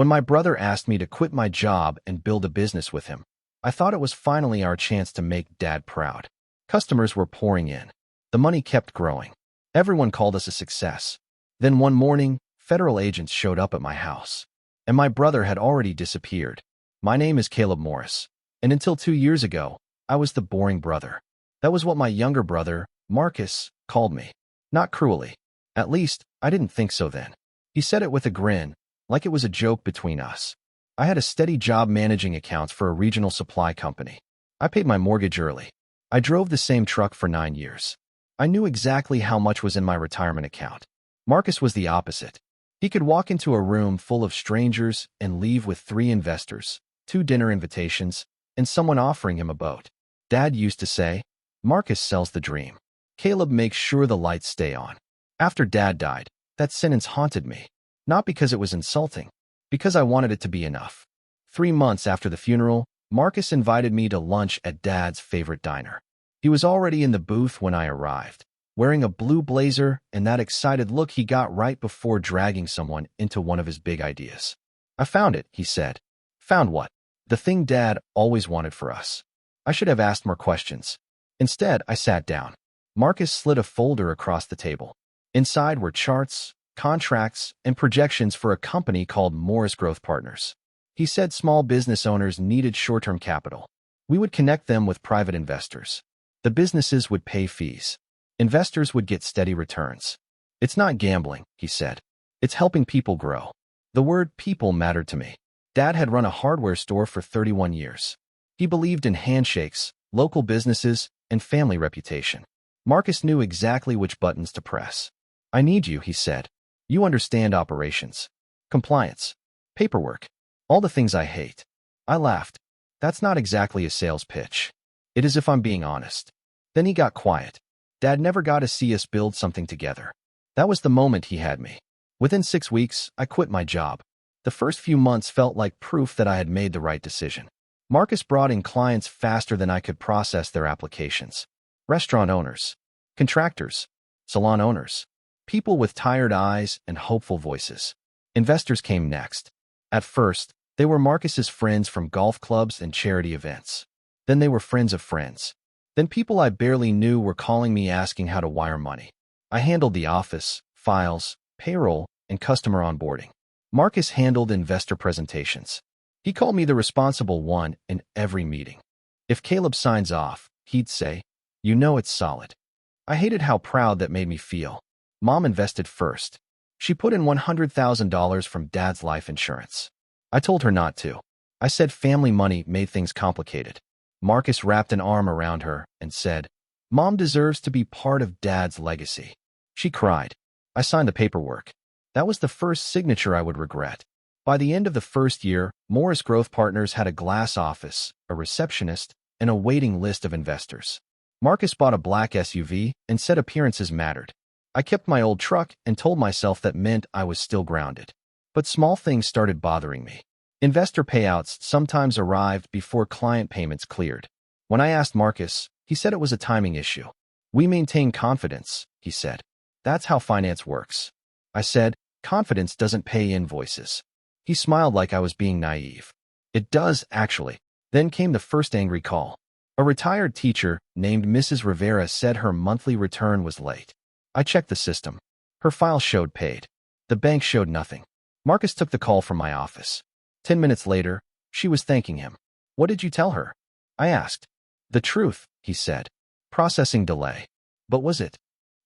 When my brother asked me to quit my job and build a business with him, I thought it was finally our chance to make Dad proud. Customers were pouring in. The money kept growing. Everyone called us a success. Then one morning, federal agents showed up at my house. And my brother had already disappeared. My name is Caleb Morris. And until 2 years ago, I was the boring brother. That was what my younger brother, Marcus, called me. Not cruelly. At least, I didn't think so then. He said it with a grin, like it was a joke between us. I had a steady job managing accounts for a regional supply company. I paid my mortgage early. I drove the same truck for 9 years. I knew exactly how much was in my retirement account. Marcus was the opposite. He could walk into a room full of strangers and leave with 3 investors, 2 dinner invitations, and someone offering him a boat. Dad used to say, "Marcus sells the dream. Caleb makes sure the lights stay on." After Dad died, that sentence haunted me. Not because it was insulting, because I wanted it to be enough. 3 months after the funeral, Marcus invited me to lunch at Dad's favorite diner. He was already in the booth when I arrived, wearing a blue blazer and that excited look he got right before dragging someone into one of his big ideas. "I found it," he said. "Found what?" "The thing Dad always wanted for us." I should have asked more questions. Instead, I sat down. Marcus slid a folder across the table. Inside were charts, contracts, and projections for a company called Morris Growth Partners. He said small business owners needed short-term capital. We would connect them with private investors. The businesses would pay fees. Investors would get steady returns. "It's not gambling," he said. "It's helping people grow." The word people mattered to me. Dad had run a hardware store for 31 years. He believed in handshakes, local businesses, and family reputation. Marcus knew exactly which buttons to press. "I need you," he said. "You understand operations, compliance, paperwork, all the things I hate." I laughed. "That's not exactly a sales pitch. It is if I'm being honest." Then he got quiet. Dad never got to see us build something together. That was the moment he had me. Within 6 weeks, I quit my job. The first few months felt like proof that I had made the right decision. Marcus brought in clients faster than I could process their applications. Restaurant owners, contractors, salon owners, people with tired eyes and hopeful voices. Investors came next. At first, they were Marcus's friends from golf clubs and charity events. Then they were friends of friends. Then people I barely knew were calling me asking how to wire money. I handled the office, files, payroll, and customer onboarding. Marcus handled investor presentations. He called me the responsible one in every meeting. If Caleb signs off, he'd say, "You know it's solid." I hated how proud that made me feel. Mom invested first. She put in $100,000 from Dad's life insurance. I told her not to. I said family money made things complicated. Marcus wrapped an arm around her and said, "Mom deserves to be part of Dad's legacy." She cried. I signed the paperwork. That was the first signature I would regret. By the end of the first year, Morris Growth Partners had a glass office, a receptionist, and a waiting list of investors. Marcus bought a black SUV and said appearances mattered. I kept my old truck and told myself that meant I was still grounded. But small things started bothering me. Investor payouts sometimes arrived before client payments cleared. When I asked Marcus, he said it was a timing issue. "We maintain confidence," he said. "That's how finance works." I said, "Confidence doesn't pay invoices." He smiled like I was being naive. "It does, actually." Then came the first angry call. A retired teacher named Mrs. Rivera said her monthly return was late. I checked the system. Her file showed paid. The bank showed nothing. Marcus took the call from my office. 10 minutes later, she was thanking him. "What did you tell her?" I asked. "The truth," he said. "Processing delay." But was it?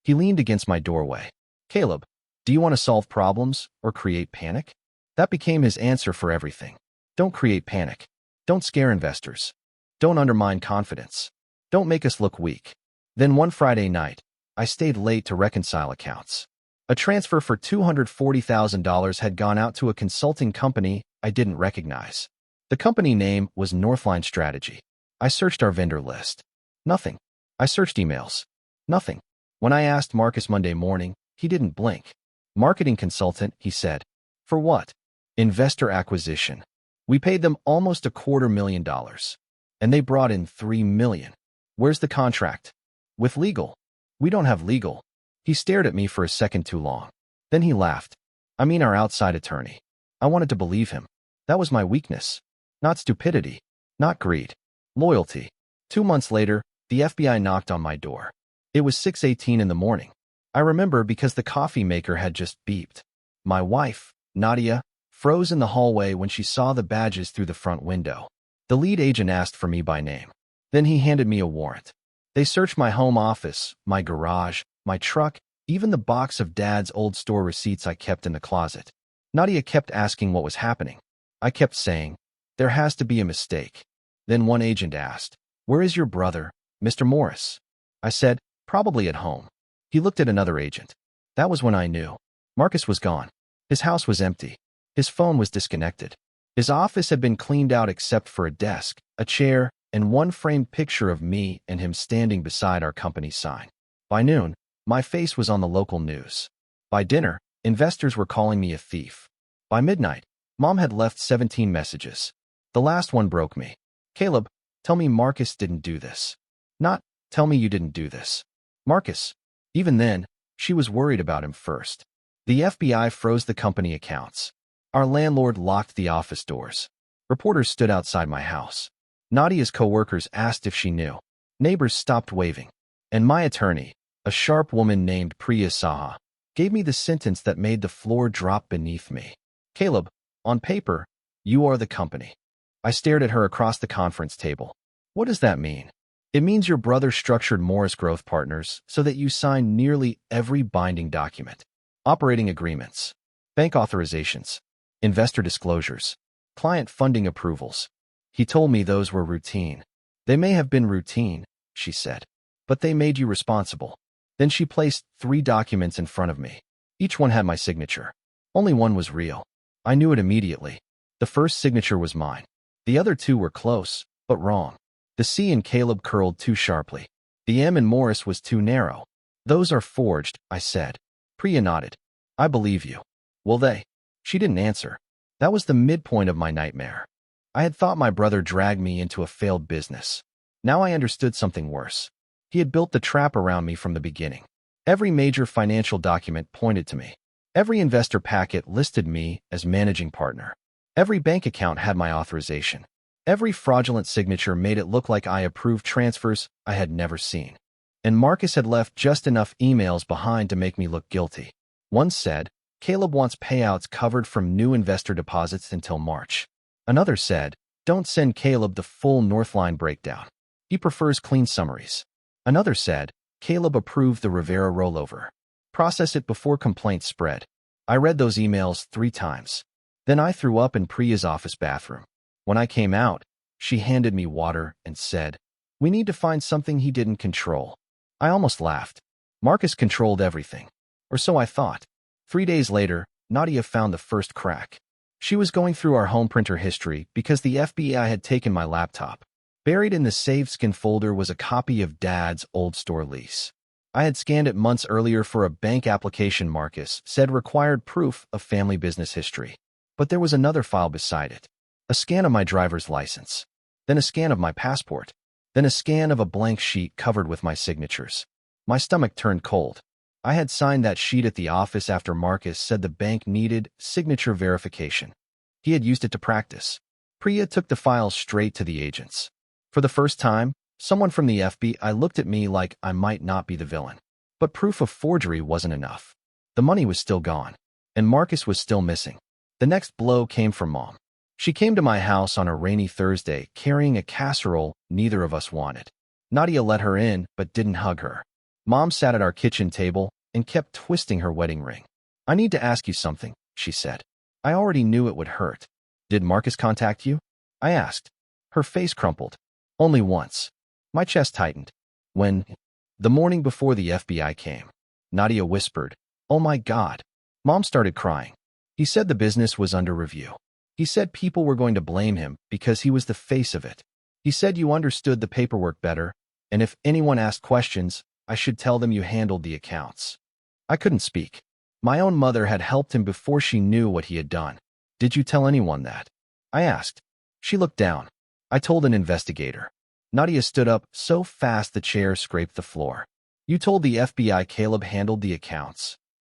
He leaned against my doorway. "Caleb, do you want to solve problems or create panic?" That became his answer for everything. Don't create panic. Don't scare investors. Don't undermine confidence. Don't make us look weak. Then one Friday night, I stayed late to reconcile accounts. A transfer for $240,000 had gone out to a consulting company I didn't recognize. The company name was Northline Strategy. I searched our vendor list. Nothing. I searched emails. Nothing. When I asked Marcus Monday morning, he didn't blink. "Marketing consultant," he said. "For what?" "Investor acquisition." We paid them almost $250,000. And they brought in $3 million. "Where's the contract?" "With legal." "We don't have legal." He stared at me for a second too long. Then he laughed. "I mean our outside attorney." I wanted to believe him. That was my weakness. Not stupidity. Not greed. Loyalty. 2 months later, the FBI knocked on my door. It was 6:18 in the morning. I remember because the coffee maker had just beeped. My wife, Nadia, froze in the hallway when she saw the badges through the front window. The lead agent asked for me by name. Then he handed me a warrant. They searched my home office, my garage, my truck, even the box of Dad's old store receipts I kept in the closet. Nadia kept asking what was happening. I kept saying, "There has to be a mistake." Then one agent asked, "Where is your brother, Mr. Morris?" I said, "Probably at home." He looked at another agent. That was when I knew. Marcus was gone. His house was empty. His phone was disconnected. His office had been cleaned out except for a desk, a chair, and one framed picture of me and him standing beside our company sign. By noon, my face was on the local news. By dinner, investors were calling me a thief. By midnight, Mom had left 17 messages. The last one broke me. "Caleb, tell me Marcus didn't do this." Not, "Tell me you didn't do this." Marcus. Even then, she was worried about him first. The FBI froze the company accounts. Our landlord locked the office doors. Reporters stood outside my house. Nadia's coworkers asked if she knew. Neighbors stopped waving. And my attorney, a sharp woman named Priya Saha, gave me the sentence that made the floor drop beneath me. "Caleb, on paper, you are the company." I stared at her across the conference table. "What does that mean?" "It means your brother structured Morris Growth Partners so that you signed nearly every binding document. Operating agreements, bank authorizations, investor disclosures, client funding approvals." He told me those were routine. "They may have been routine," she said, "but they made you responsible." Then she placed 3 documents in front of me. Each one had my signature. Only one was real. I knew it immediately. The first signature was mine. The other 2 were close, but wrong. The C in Caleb curled too sharply. The M in Morris was too narrow. "Those are forged," I said. Priya nodded. "I believe you." "Will they?" She didn't answer. That was the midpoint of my nightmare. I had thought my brother dragged me into a failed business. Now I understood something worse. He had built the trap around me from the beginning. Every major financial document pointed to me. Every investor packet listed me as managing partner. Every bank account had my authorization. Every fraudulent signature made it look like I approved transfers I had never seen. And Marcus had left just enough emails behind to make me look guilty. One said, "Caleb wants payouts covered from new investor deposits until March." Another said, "Don't send Caleb the full Northline breakdown. He prefers clean summaries." Another said, "Caleb approved the Rivera rollover. Process it before complaints spread." I read those emails 3 times. Then I threw up in Priya's office bathroom. When I came out, she handed me water and said, "We need to find something he didn't control." I almost laughed. Marcus controlled everything. Or so I thought. 3 days later, Nadia found the first crack. She was going through our home printer history because the FBI had taken my laptop. Buried in the saved skin folder was a copy of Dad's old store lease. I had scanned it months earlier for a bank application Marcus said required proof of family business history. But there was another file beside it. A scan of my driver's license. Then a scan of my passport. Then a scan of a blank sheet covered with my signatures. My stomach turned cold. I had signed that sheet at the office after Marcus said the bank needed signature verification. He had used it to practice. Priya took the file straight to the agents. For the first time, someone from the FBI looked at me like I might not be the villain. But proof of forgery wasn't enough. The money was still gone. And Marcus was still missing. The next blow came from Mom. She came to my house on a rainy Thursday carrying a casserole neither of us wanted. Nadia let her in but didn't hug her. Mom sat at our kitchen table and kept twisting her wedding ring. "I need to ask you something," she said. I already knew it would hurt. "Did Marcus contact you?" I asked. Her face crumpled. "Only once." My chest tightened. "When?" "The morning before the FBI came." Nadia whispered, "Oh my God." Mom started crying. "He said the business was under review. He said people were going to blame him because he was the face of it. He said you understood the paperwork better, and if anyone asked questions, I should tell them you handled the accounts." I couldn't speak. My own mother had helped him before she knew what he had done. "Did you tell anyone that?" I asked. She looked down. "I told an investigator." Nadia stood up so fast the chair scraped the floor. "You told the FBI Caleb handled the accounts."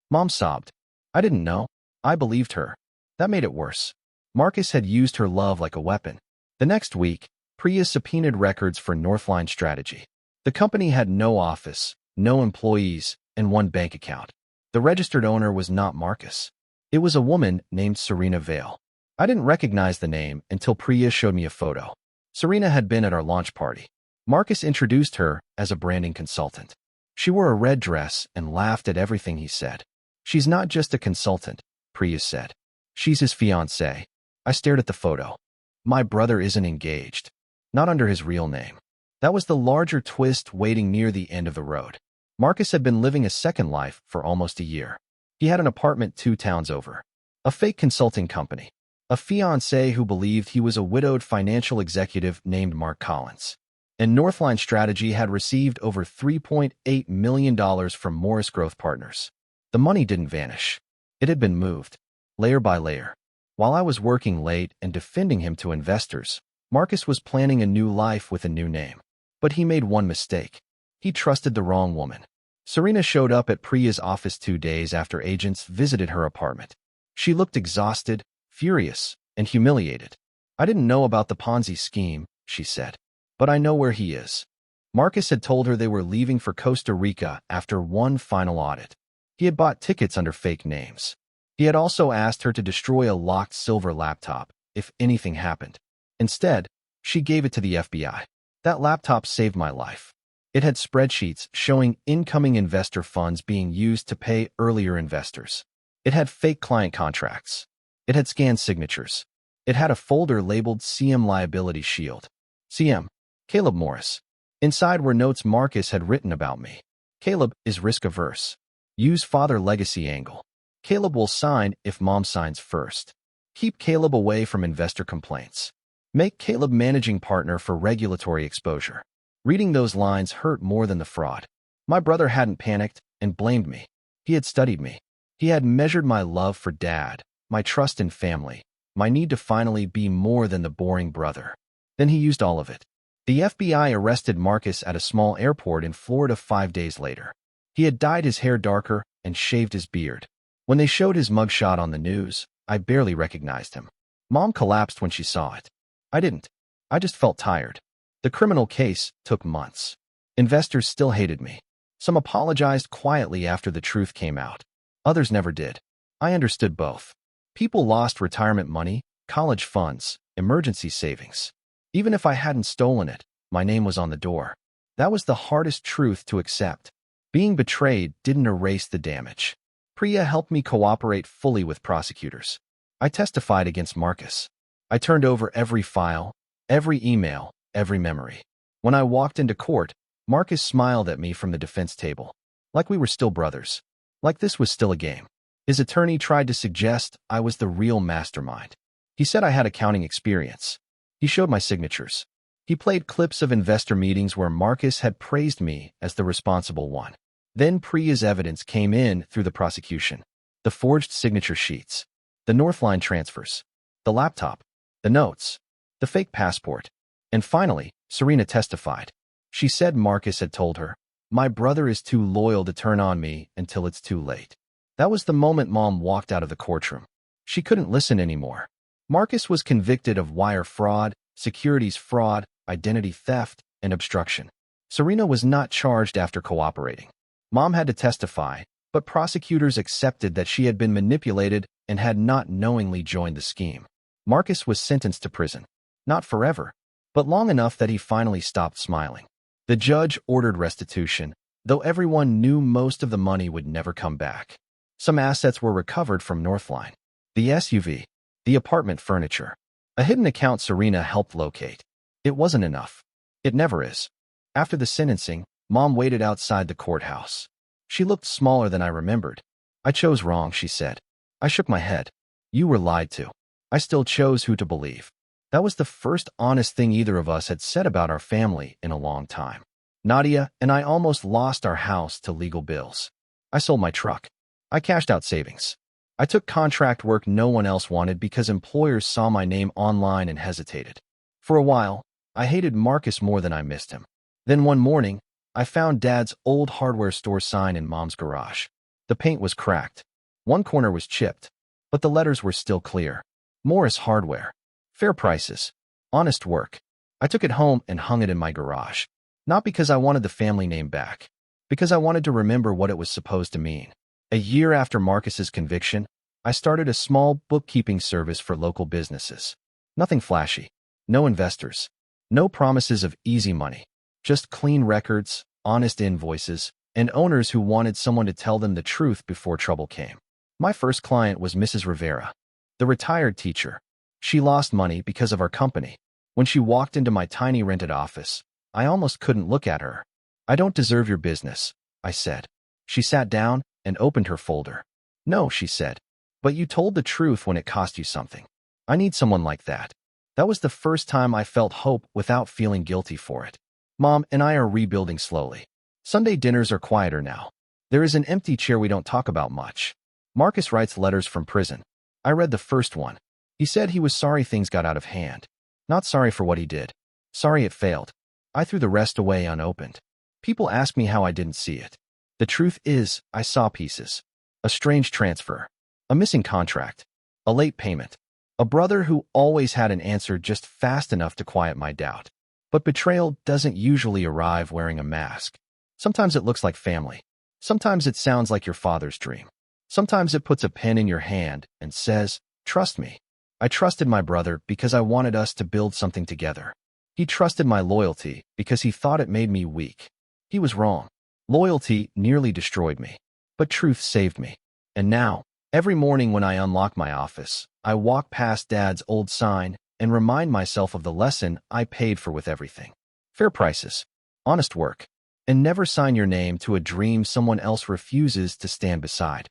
Mom sobbed. "I didn't know." I believed her. That made it worse. Marcus had used her love like a weapon. The next week, Priya subpoenaed records for Northline Strategy. The company had no office, no employees, and one bank account. The registered owner was not Marcus. It was a woman named Serena Vale. I didn't recognize the name until Priya showed me a photo. Serena had been at our launch party. Marcus introduced her as a branding consultant. She wore a red dress and laughed at everything he said. "She's not just a consultant," Priya said. "She's his fiancée." I stared at the photo. My brother isn't engaged. Not under his real name. That was the larger twist waiting near the end of the road. Marcus had been living a second life for almost a year. He had an apartment 2 towns over. A fake consulting company. A fiancé who believed he was a widowed financial executive named Mark Collins. And Northline Strategy had received over $3.8 million from Morris Growth Partners. The money didn't vanish. It had been moved, layer by layer. While I was working late and defending him to investors, Marcus was planning a new life with a new name. But he made one mistake. He trusted the wrong woman. Serena showed up at Priya's office 2 days after agents visited her apartment. She looked exhausted, furious, and humiliated. "I didn't know about the Ponzi scheme," she said. "But I know where he is." Marcus had told her they were leaving for Costa Rica after one final audit. He had bought tickets under fake names. He had also asked her to destroy a locked silver laptop if anything happened. Instead, she gave it to the FBI. That laptop saved my life. It had spreadsheets showing incoming investor funds being used to pay earlier investors. It had fake client contracts. It had scanned signatures. It had a folder labeled CM Liability Shield. CM. Caleb Morris. Inside were notes Marcus had written about me. Caleb is risk-averse. Use father legacy angle. Caleb will sign if mom signs first. Keep Caleb away from investor complaints. Make Caleb managing partner for regulatory exposure. Reading those lines hurt more than the fraud. My brother hadn't panicked and blamed me. He had studied me. He had measured my love for Dad, my trust in family, my need to finally be more than the boring brother. Then he used all of it. The FBI arrested Marcus at a small airport in Florida 5 days later. He had dyed his hair darker and shaved his beard. When they showed his mugshot on the news, I barely recognized him. Mom collapsed when she saw it. I didn't. I just felt tired. The criminal case took months. Investors still hated me. Some apologized quietly after the truth came out. Others never did. I understood both. People lost retirement money, college funds, emergency savings. Even if I hadn't stolen it, my name was on the door. That was the hardest truth to accept. Being betrayed didn't erase the damage. Priya helped me cooperate fully with prosecutors. I testified against Marcus. I turned over every file, every email, every memory. When I walked into court, Marcus smiled at me from the defense table. Like we were still brothers. Like this was still a game. His attorney tried to suggest I was the real mastermind. He said I had accounting experience. He showed my signatures. He played clips of investor meetings where Marcus had praised me as the responsible one. Then Priya's evidence came in through the prosecution. The forged signature sheets. The Northline transfers. The laptop. The notes. The fake passport. And finally, Serena testified. She said Marcus had told her, "My brother is too loyal to turn on me until it's too late." That was the moment Mom walked out of the courtroom. She couldn't listen anymore. Marcus was convicted of wire fraud, securities fraud, identity theft, and obstruction. Serena was not charged after cooperating. Mom had to testify, but prosecutors accepted that she had been manipulated and had not knowingly joined the scheme. Marcus was sentenced to prison. Not forever, but long enough that he finally stopped smiling. The judge ordered restitution, though everyone knew most of the money would never come back. Some assets were recovered from Northline. The SUV, the apartment furniture, a hidden account Serena helped locate. It wasn't enough. It never is. After the sentencing, Mom waited outside the courthouse. She looked smaller than I remembered. "I chose wrong," she said. I shook my head. "You were lied to." I still chose who to believe. That was the first honest thing either of us had said about our family in a long time. Nadia and I almost lost our house to legal bills. I sold my truck. I cashed out savings. I took contract work no one else wanted because employers saw my name online and hesitated. For a while, I hated Marcus more than I missed him. Then one morning, I found Dad's old hardware store sign in Mom's garage. The paint was cracked. One corner was chipped. But the letters were still clear. Morris Hardware. Fair prices. Honest work. I took it home and hung it in my garage. Not because I wanted the family name back. Because I wanted to remember what it was supposed to mean. A year after Marcus's conviction, I started a small bookkeeping service for local businesses. Nothing flashy. No investors. No promises of easy money. Just clean records, honest invoices, and owners who wanted someone to tell them the truth before trouble came. My first client was Mrs. Rivera, the retired teacher. She lost money because of our company. When she walked into my tiny rented office, I almost couldn't look at her. "I don't deserve your business," I said. She sat down and opened her folder. "No," she said, "but you told the truth when it cost you something. I need someone like that." That was the first time I felt hope without feeling guilty for it. Mom and I are rebuilding slowly. Sunday dinners are quieter now. There is an empty chair we don't talk about much. Marcus writes letters from prison. I read the first one. He said he was sorry things got out of hand. Not sorry for what he did. Sorry it failed. I threw the rest away unopened. People ask me how I didn't see it. The truth is, I saw pieces. A strange transfer. A missing contract. A late payment. A brother who always had an answer just fast enough to quiet my doubt. But betrayal doesn't usually arrive wearing a mask. Sometimes it looks like family. Sometimes it sounds like your father's dream. Sometimes it puts a pen in your hand and says, "Trust me." I trusted my brother because I wanted us to build something together. He trusted my loyalty because he thought it made me weak. He was wrong. Loyalty nearly destroyed me, but truth saved me. And now, every morning when I unlock my office, I walk past Dad's old sign and remind myself of the lesson I paid for with everything. Fair prices, honest work, and never sign your name to a dream someone else refuses to stand beside.